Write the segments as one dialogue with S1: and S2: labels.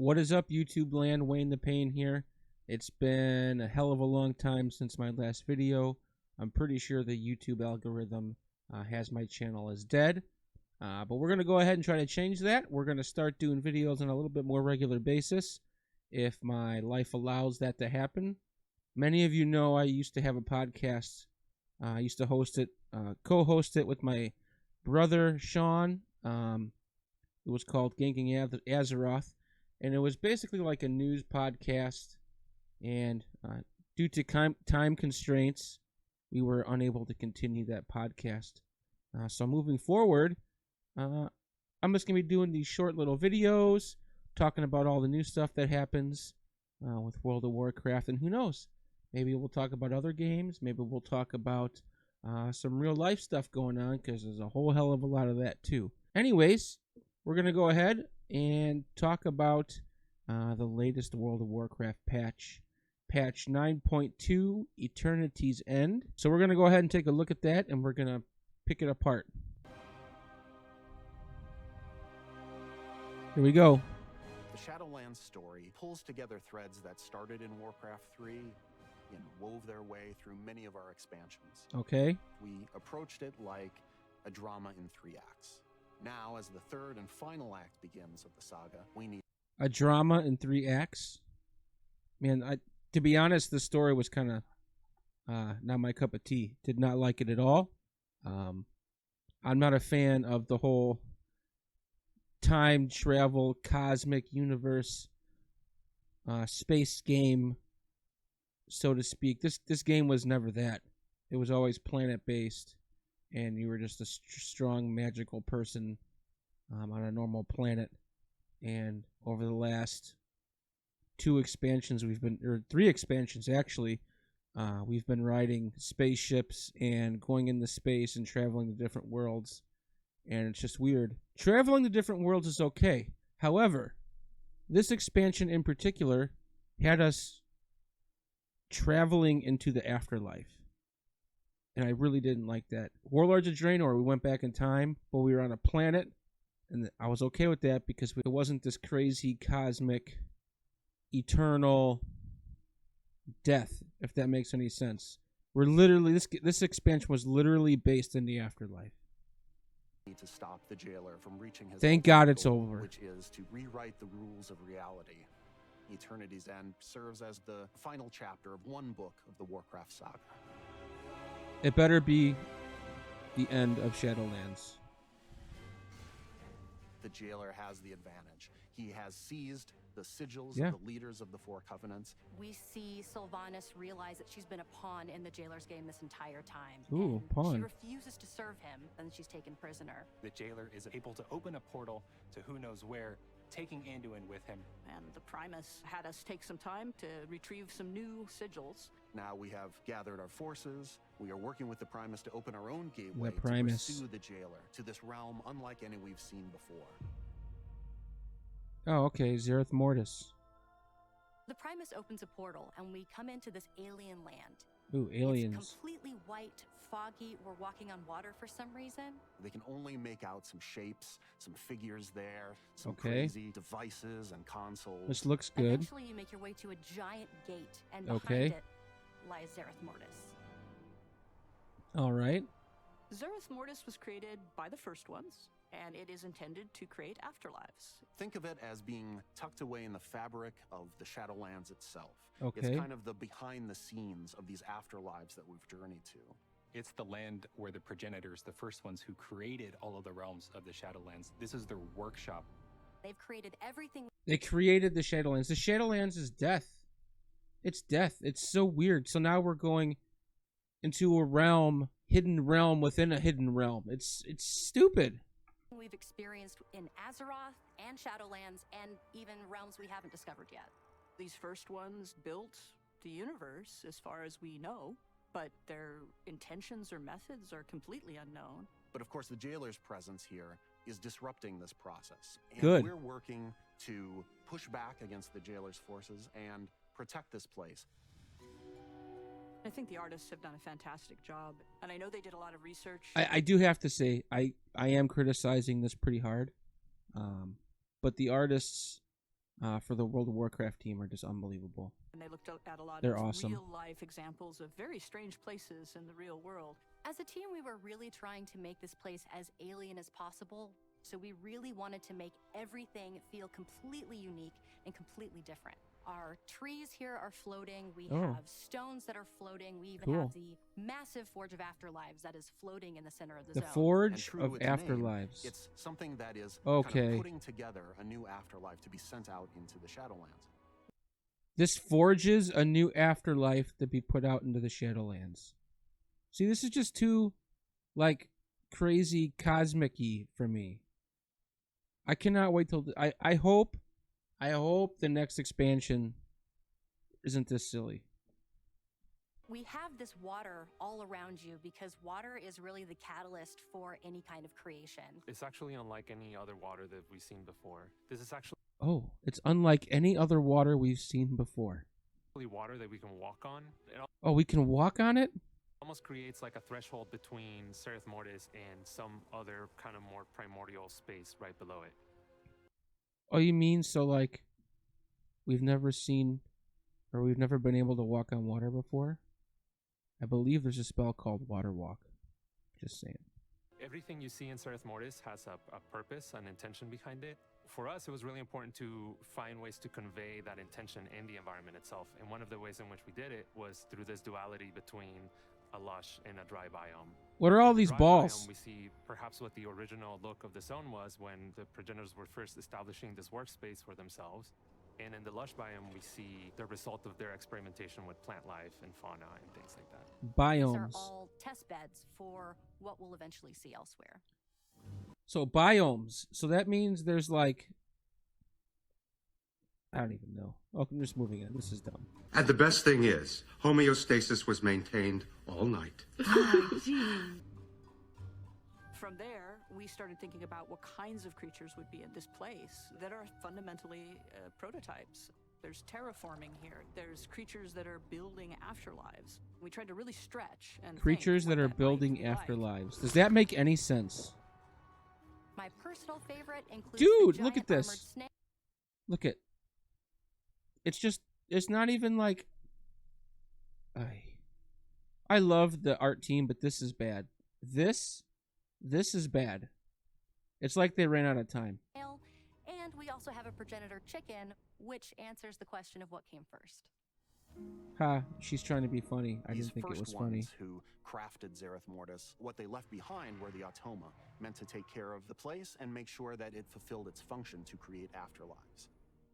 S1: What is up, YouTube land? Wayne the Pain here. It's been a hell of a long time since my last video. I'm pretty sure the YouTube algorithm has my channel as dead. But we're going to go ahead and try to change that. We're going to start doing videos on a little bit more regular basis if my life allows that to happen. Many of you know I used to have a podcast. I used to host it, co-host it with my brother, Sean. It was called Ganking Azeroth. And it was basically like a news podcast, and due to time constraints, we were unable to continue that podcast. So moving forward, I'm just going to be doing these short little videos, talking about all the new stuff that happens with World of Warcraft, and who knows, maybe we'll talk about other games, maybe we'll talk about some real life stuff going on, because there's a whole hell of a lot of that too. Anyways, we're going to go ahead and talk about the latest World of Warcraft patch 9.2, Eternity's End. So we're going to go ahead and take a look at that, and we're going to pick it apart. Here we go.
S2: The Shadowlands story pulls together threads that started in Warcraft 3 and wove their way through many of our expansions.
S1: Okay.
S2: We approached it like a drama in 3 acts. Now, as the third and final act begins of the saga, we need
S1: a drama in 3 acts. Man, to be honest, the story was kind of not my cup of tea. Did not like it at all. I'm not a fan of the whole time travel, cosmic universe, space game, so to speak. This game was never that. It was always planet-based, and you were just a strong, magical person on a normal planet. And over the last 2 expansions, or 3 expansions actually, we've been riding spaceships and going into space and traveling to different worlds, and it's just weird. Traveling to different worlds is okay. However, this expansion in particular had us traveling into the afterlife, and I really didn't like that. Warlords of Draenor, we went back in time, but we were on a planet, and I was okay with that because it wasn't this crazy cosmic eternal death, if that makes any sense. We're literally, this expansion was literally based in the afterlife.
S2: need to stop the jailer from reaching his
S1: Thank God
S2: goal,
S1: it's over.
S2: which is to rewrite the rules of reality. Eternity's End serves as the final chapter of one book of the Warcraft saga.
S1: It better be the end of Shadowlands.
S2: The jailer has the advantage. He has seized the sigils
S1: Yeah.
S2: of the leaders of the 4 covenants.
S3: We see Sylvanas realize that she's been a pawn in the jailer's game this entire time.
S1: Ooh,
S3: and
S1: pawn.
S3: She refuses to serve him, and she's taken prisoner.
S4: The jailer is able to open a portal to who knows where, taking Anduin with him.
S5: And the Primus had us take some time to retrieve some new sigils.
S2: Now we have gathered our forces. We are working with the Primus to open our own gateway
S1: The Primus.
S2: to pursue the jailer to this realm unlike any we've seen before.
S1: Oh, okay, Zereth Mortis.
S3: The Primus opens a portal, and we come into this alien land.
S1: Ooh, aliens.
S3: It's completely white, foggy. We're walking on water for some reason.
S2: They can only make out some shapes, some figures there, some
S1: Okay.
S2: crazy devices and consoles.
S1: This looks good.
S3: Eventually, you make your way to a giant gate, and behind
S1: Okay.
S3: it lies Zereth Mortis.
S1: All right.
S5: Zereth Mortis was created by the first ones, and it is intended to create afterlives.
S2: Think of it as being tucked away in the fabric of the Shadowlands itself.
S1: Okay.
S2: It's kind of the behind the scenes of these afterlives that we've journeyed to.
S4: It's the land where the progenitors, the first ones who created all of the realms of the Shadowlands, this is their workshop.
S3: They've created everything.
S1: They created the Shadowlands. The Shadowlands is death. It's death. It's so weird. So now we're going into a realm, hidden realm within a hidden realm. It's stupid.
S3: We've experienced in Azeroth and Shadowlands, and even realms we haven't discovered yet.
S5: These first ones built the universe as far as we know, but their intentions or methods are completely unknown.
S2: But of course, the jailer's presence here is disrupting this process. And
S1: Good.
S2: we're working to push back against the jailer's forces and protect this place.
S5: I think the artists have done a fantastic job, and I know they did a lot of research.
S1: I do have to say, I am criticizing this pretty hard. But the artists for the World of Warcraft team are just unbelievable.
S5: And they looked at a lot
S1: They're
S5: of
S1: awesome.
S5: real-life examples of very strange places in the real world.
S3: As a team, we were really trying to make this place as alien as possible. So we really wanted to make everything feel completely unique and completely different. Our trees here are floating. We have stones that are floating. We even have the massive Forge of Afterlives that is floating in the center of the zone.
S1: The Forge
S2: And true
S1: of
S2: to its name,
S1: Afterlives.
S2: it's something that is
S1: Okay.
S2: kind of putting together a new afterlife to be sent out into the Shadowlands.
S1: This forges a new afterlife to be put out into the Shadowlands. See, this is just too, like, crazy cosmic-y for me. I cannot wait till... I hope the next expansion isn't this silly.
S3: We have this water all around you because water is really the catalyst for any kind of creation.
S6: It's actually unlike any other water that we've seen before. This is actually
S1: Oh, it's unlike any other water we've seen before.
S6: water that we can walk on. It
S1: Oh, we can walk on it?
S6: almost creates like a threshold between Sereth Mortis and some other kind of more primordial space right below it.
S1: Oh, you mean so, like, we've never seen, or we've never been able to walk on water before? I believe there's a spell called Water Walk. Just saying.
S6: Everything you see in Sereth Mortis has a purpose, an intention behind it. For us, it was really important to find ways to convey that intention in the environment itself. And one of the ways in which we did it was through this duality between a lush and a dry biome.
S1: What are all
S6: The
S1: these
S6: dry
S1: balls?
S6: biome, we see perhaps what the original look of the zone was when the progenitors were first establishing this workspace for themselves. And in the lush biome, we see the result of their experimentation with plant life and fauna and things like that.
S3: These are
S1: Biomes.
S3: all test beds for what we'll eventually see elsewhere.
S1: So biomes. So that means there's like, I don't even know. Oh, I'm just moving on. This is dumb.
S7: And the best thing is, homeostasis was maintained all night.
S5: From there, we started thinking about what kinds of creatures would be in this place that are fundamentally prototypes. There's terraforming here. There's creatures that are building afterlives. We tried to really stretch and
S1: Creatures
S5: think
S1: that
S5: what
S1: are
S5: might
S1: building
S5: be like.
S1: afterlives. Does that make any sense?
S3: My personal favorite includes
S1: Dude,
S3: the
S1: look at
S3: giant
S1: this.
S3: armored snake.
S1: Look at. It's just. It's not even like. I love the art team, but this is bad. This is bad. It's like they ran out of time.
S3: And we also have a progenitor chicken, which answers the question of what came first.
S1: Ha, she's trying to be funny. I
S2: These
S1: didn't think it
S2: first
S1: was funny.
S2: ones who crafted Zareth Mortis, what they left behind were the Automa, meant to take care of the place and make sure that it fulfilled its function to create afterlives.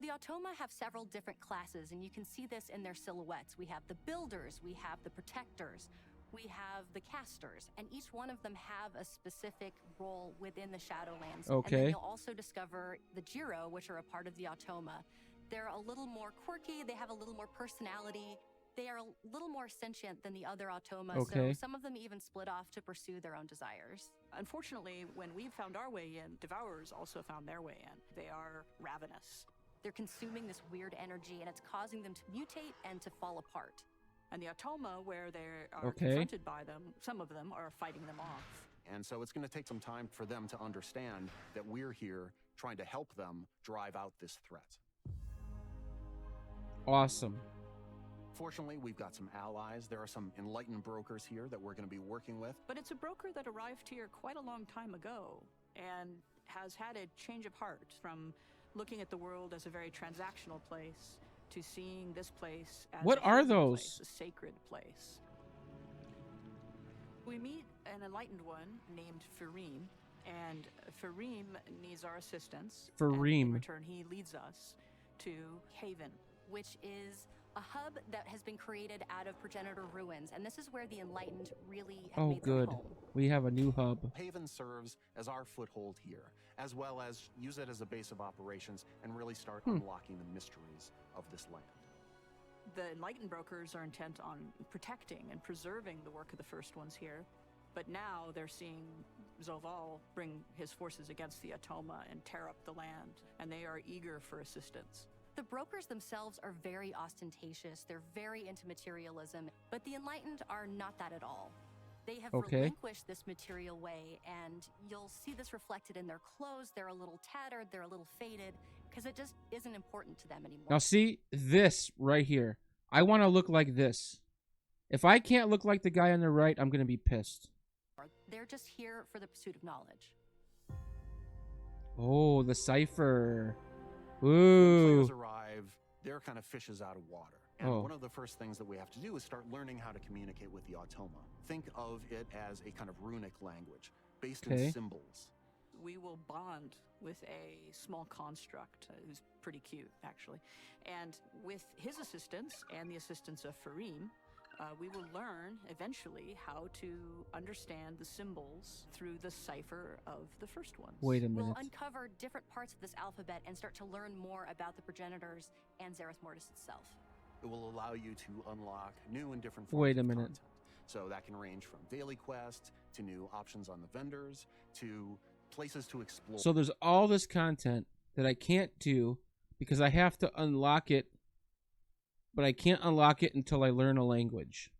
S3: The Automa have several different classes, and you can see this in their silhouettes. We have the builders, we have the protectors, we have the casters, and each one of them have a specific role within the Shadowlands. And then
S1: Okay.
S3: you'll also discover the Jiro, which are a part of the Automa. They're a little more quirky, they have a little more personality, they are a little more sentient than the other Automa,
S1: Okay.
S3: so some of them even split off to pursue their own desires.
S5: Unfortunately, when we found our way in, Devourers also found their way in. They are ravenous.
S3: They're consuming this weird energy, and it's causing them to mutate and to fall apart.
S5: And the Automa, where they are
S1: Okay.
S5: confronted by them, some of them are fighting them off.
S2: And so it's going to take some time for them to understand that we're here trying to help them drive out this threat.
S1: Awesome.
S2: Fortunately, we've got some allies. There are some enlightened brokers here that we're going to be working with.
S5: But it's a broker that arrived here quite a long time ago and has had a change of heart from looking at the world as a very transactional place to seeing this place as
S1: What
S5: a
S1: are
S5: holy
S1: those?
S5: place, a sacred place. We meet an enlightened one named Fareem, and Fareem needs our assistance. and in
S1: Fareem.
S5: return, he leads us to Haven.
S3: Which is a hub that has been created out of progenitor ruins, and this is where the Enlightened really have
S1: Oh,
S3: made their
S1: good.
S3: home.
S1: We have a new hub.
S2: Haven serves as our foothold here, as well as use it as a base of operations and really start unlocking the mysteries of this land.
S5: The enlightened brokers are intent on protecting and preserving the work of the first ones here, but now they're seeing Zoval bring his forces against the Automa and tear up the land, and they are eager for assistance.
S3: The brokers themselves are very ostentatious, they're very into materialism, but the Enlightened are not that at all. They have
S1: Okay.
S3: relinquished this material way, and you'll see this reflected in their clothes. They're a little tattered, they're a little faded, because it just isn't important to them anymore.
S1: Now see this right here. I want to look like this. If I can't look like the guy on the right, I'm going to be pissed.
S3: They're just here for the pursuit of knowledge.
S1: Oh, the cipher.
S2: When
S1: Ooh.
S2: players arrive, they're kind of fishes out of water. And
S1: Oh.
S2: one of the first things that we have to do is start learning how to communicate with the automa. Think of it as a kind of runic language based
S1: Okay.
S2: in symbols.
S5: We will bond with a small construct who's pretty cute, actually. And with his assistance and the assistance of Fareem, we will learn eventually how to understand the symbols through the cipher of the first ones.
S1: Wait a
S3: We'll
S1: minute.
S3: uncover different parts of this alphabet and start to learn more about the progenitors and Zareth Mortis itself.
S2: It will allow you to unlock new and different forms
S1: Wait a
S2: of
S1: minute.
S2: content. So that can range from daily quests to new options on the vendors to places to explore.
S1: So there's all this content that I can't do because I have to unlock it, but I can't unlock it until I learn a language.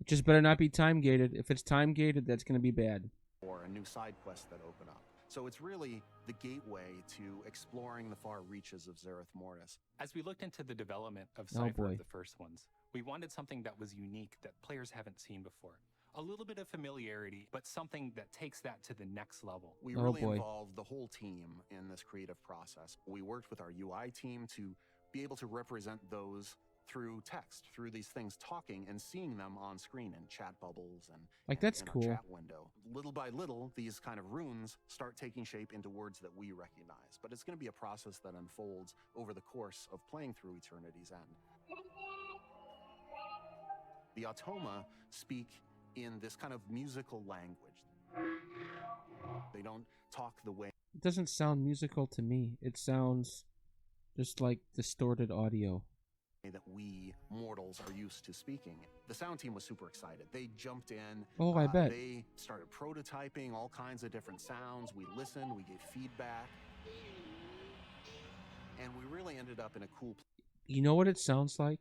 S1: It just better not be time gated. If it's time gated, that's going to be bad.
S2: or new side quests that open up. So it's really the gateway to exploring the far reaches of Zareth Mortis.
S4: As we looked into the development of
S1: Oh,
S4: Cypher
S1: boy.
S4: of the first ones, we wanted something that was unique that players haven't seen before. A little bit of familiarity, but something that takes that to the next level.
S2: We
S1: Oh,
S2: really
S1: boy.
S2: involved the whole team in this creative process. We worked with our UI team to be able to represent those through text, through these things talking and seeing them on screen in chat bubbles and
S1: Like, that's
S2: in our
S1: cool.
S2: chat window. Little by little, these kind of runes start taking shape into words that we recognize. But it's going to be a process that unfolds over the course of playing through Eternity's End. The Automa speak in this kind of musical language. They don't talk the way
S1: It doesn't sound musical to me. It sounds just like distorted audio.
S2: that we mortals are used to speaking. The sound team was super excited. They jumped in.
S1: Oh, I bet.
S2: They started prototyping all kinds of different sounds. We listened, we gave feedback. And we really ended up in a cool
S1: You know what it sounds like?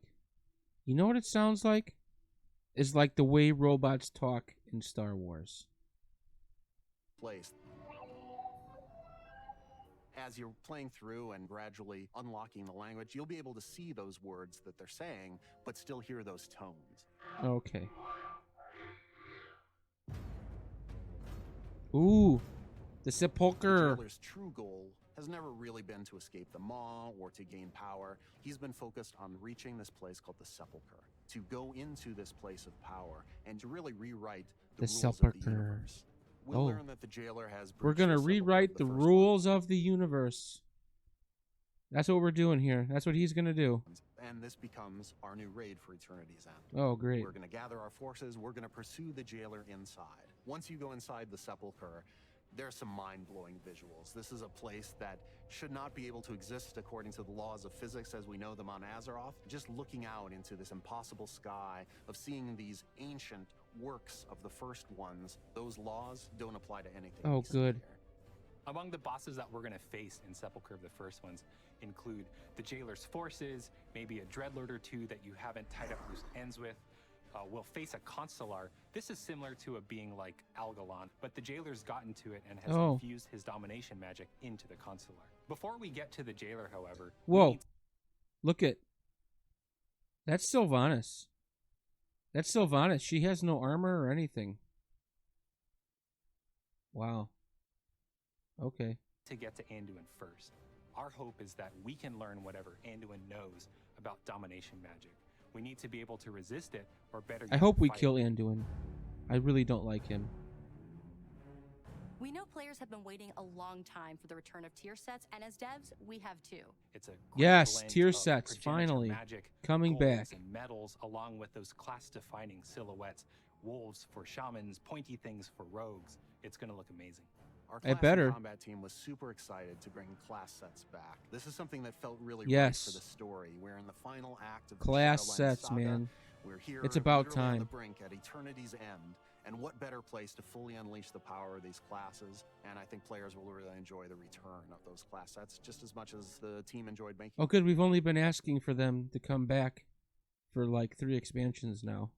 S1: You know what it sounds like? It's like the way robots talk in Star Wars.
S2: place. As you're playing through and gradually unlocking the language, you'll be able to see those words that they're saying, but still hear those tones.
S1: Okay. Ooh, the
S2: The
S1: sepulcher.
S2: jailer's true goal has never really been to escape the Maw or to gain power. He's been focused on reaching this place called the Sepulcher, to go into this place of power and to really rewrite the
S1: The
S2: rules of
S1: Sepulcher.
S2: the universe. We'll
S1: Oh.
S2: learn that the jailer has
S1: We're
S2: breached
S1: gonna
S2: the sepulcher
S1: rewrite
S2: of
S1: the
S2: first
S1: rules of the universe. That's what we're doing here. That's what he's gonna do.
S2: ones, and this becomes our new raid for Eternity's End.
S1: Oh, great.
S2: We're going to gather our forces. We're going to pursue the jailer inside. Once you go inside the sepulcher, there's some mind-blowing visuals. This is a place that should not be able to exist according to the laws of physics as we know them on Azeroth. Just looking out into this impossible sky of seeing these ancient works of the first ones, those laws don't apply to anything.
S1: Oh,
S2: we see
S1: good.
S2: here.
S4: Among the bosses that we're going to face in Sepulchre of the first ones include the jailer's forces, maybe a dreadlord or two that you haven't tied up loose ends with. We'll face a consular. This is similar to a being like Algalon, but the jailer's gotten to it and has
S1: Oh.
S4: infused his domination magic into the consular. Before we get to the jailer, however, we
S1: Whoa.
S4: need
S1: Look at. That's Sylvanas. That's Sylvanas. She has no armor or anything. Wow. Okay.
S4: to get to Anduin first. Our hope is that we can learn whatever Anduin knows about domination magic. We need to be able to resist it, or better
S1: I
S4: yet,
S1: hope we
S4: fight
S1: kill
S4: it.
S1: Anduin. I really don't like him.
S3: We know players have been waiting a long time for the return of tier sets, and as devs, we have too.
S4: It's a great
S1: Yes,
S4: blend
S1: tier
S4: of
S1: sets,
S4: progenitor
S1: finally.
S4: magic,
S1: Coming
S4: golds
S1: back.
S4: and metals, along with those class-defining silhouettes. Wolves for shamans, pointy things for rogues. It's going to look amazing.
S2: Our
S1: I
S2: class
S1: better.
S2: and combat team was super excited to bring class sets back. This is something that felt really
S1: Yes.
S2: right for the story. We're in the final act of the
S1: Class
S2: Shadowlands
S1: sets,
S2: saga.
S1: man.
S2: We're here
S1: It's about
S2: literally on the
S1: time.
S2: brink at Eternity's End. And what better place to fully unleash the power of these classes? And I think players will really enjoy the return of those class sets just as much as the team enjoyed making.
S1: Oh, good. We've only been asking for them to come back for like 3 expansions now.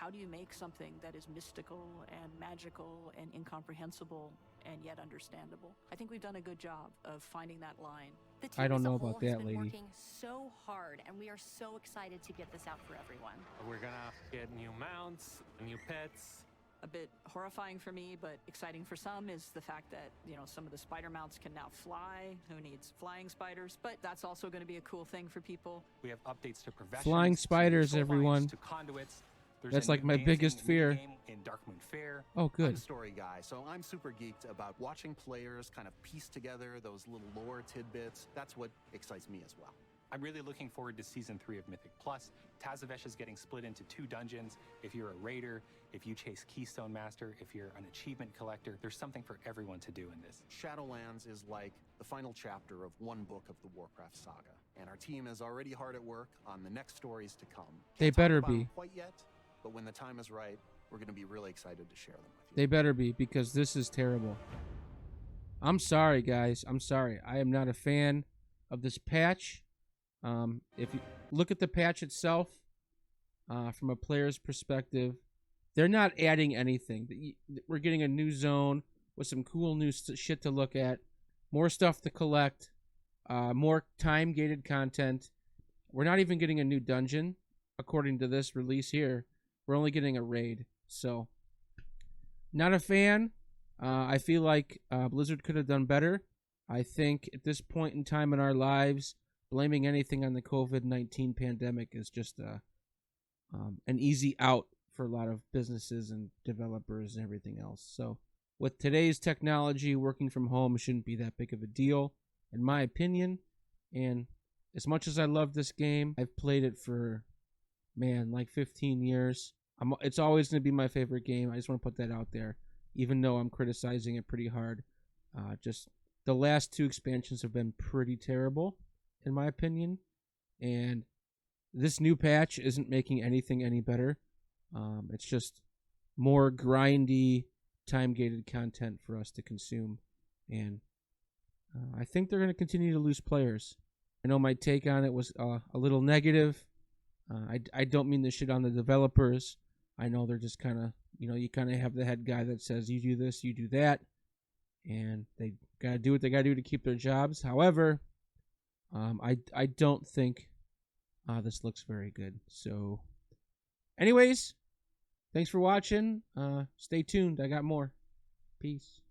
S5: How do you make something that is mystical and magical and incomprehensible and yet understandable? I think we've done a good job of finding that line.
S3: The team
S1: I don't
S3: as a
S1: know
S3: whole
S1: about
S3: has
S1: that,
S3: been
S1: lady.
S3: working so hard, and we are so excited to get this out for everyone.
S6: We're gonna get new mounts, new pets.
S5: A bit horrifying for me, but exciting for some is the fact that, you know, some of the spider mounts can now fly. Who needs flying spiders? But that's also going to be a cool thing for people.
S4: We have updates to professions,
S1: Flying spiders,
S4: to control
S1: everyone.
S4: lines, to conduits. There's
S1: That's
S4: a
S1: like
S4: new
S1: my
S4: dancing
S1: biggest fear.
S4: minigame in Darkmoon Fair.
S1: Oh,
S2: I'm
S1: good.
S2: a story guy, so I'm super geeked about watching players kind of piece together those little lore tidbits. That's what excites me as well.
S4: I'm really looking forward to Season 3 of Mythic Plus. Tazavesh is getting split into 2 dungeons. If you're a raider, if you chase Keystone Master, if you're an achievement collector, there's something for everyone to do in this.
S2: Shadowlands is like the final chapter of one book of the Warcraft saga, and our team is already hard at work on the next stories to come.
S1: They
S2: Can't talk
S1: better
S2: about
S1: be.
S2: them quite yet, but when the time is right, we're going to be really excited to share them with you.
S1: They better be, because this is terrible. I'm sorry, guys. I'm sorry. I am not a fan of this patch. If you look at the patch itself, from a player's perspective, they're not adding anything. We're getting a new zone with some cool new shit to look at, more stuff to collect, more time-gated content. We're not even getting a new dungeon, according to this release here. We're only getting a raid. So, not a fan. I feel like Blizzard could have done better. I think at this point in time in our lives, blaming anything on the COVID-19 pandemic is just an easy out for a lot of businesses and developers and everything else. So with today's technology, working from home shouldn't be that big of a deal, in my opinion. And as much as I love this game, I've played it for, man, like 15 years. It's always going to be my favorite game. I just want to put that out there, even though I'm criticizing it pretty hard. Just the last 2 expansions have been pretty terrible, in my opinion, and this new patch isn't making anything any better. It's just more grindy, time-gated content for us to consume, and I think they're going to continue to lose players. I know my take on it was a little negative. I don't mean to shit on the developers. I know they're just kind of, you kind of have the head guy that says, you do this, you do that, and they got to do what they got to do to keep their jobs. However, I don't think this looks very good. So, anyways, thanks for watching. Stay tuned. I got more. Peace.